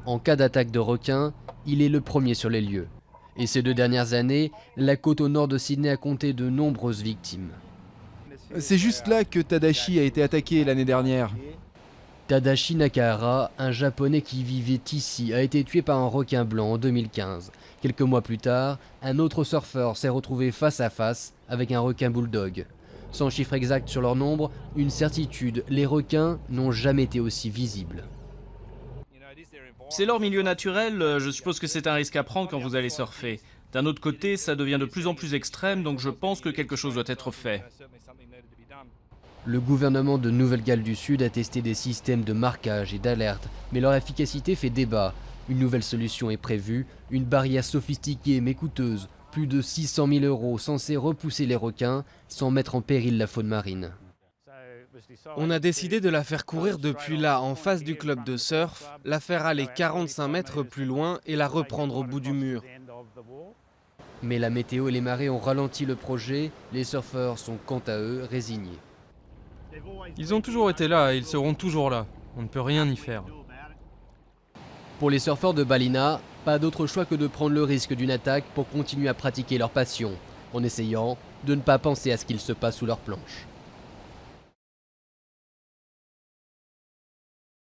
En cas d'attaque de requins, il est le premier sur les lieux. Et ces 2 dernières années, la côte au nord de Sydney a compté de nombreuses victimes. C'est juste là que Tadashi a été attaqué l'année dernière. Tadashi Nakahara, un japonais qui vivait ici, a été tué par un requin blanc en 2015. Quelques mois plus tard, un autre surfeur s'est retrouvé face à face avec un requin bulldog. Sans chiffre exact sur leur nombre, une certitude, les requins n'ont jamais été aussi visibles. C'est leur milieu naturel, je suppose que c'est un risque à prendre quand vous allez surfer. D'un autre côté, ça devient de plus en plus extrême, donc je pense que quelque chose doit être fait. Le gouvernement de Nouvelle-Galles du Sud a testé des systèmes de marquage et d'alerte, mais leur efficacité fait débat. Une nouvelle solution est prévue, une barrière sophistiquée mais coûteuse, plus de 600 000 € censée repousser les requins sans mettre en péril la faune marine. On a décidé de la faire courir depuis là, en face du club de surf, la faire aller 45 mètres plus loin et la reprendre au bout du mur. Mais la météo et les marées ont ralenti le projet, les surfeurs sont quant à eux résignés. Ils ont toujours été là et ils seront toujours là. On ne peut rien y faire. Pour les surfeurs de Ballina, pas d'autre choix que de prendre le risque d'une attaque pour continuer à pratiquer leur passion, en essayant de ne pas penser à ce qu'il se passe sous leur planche.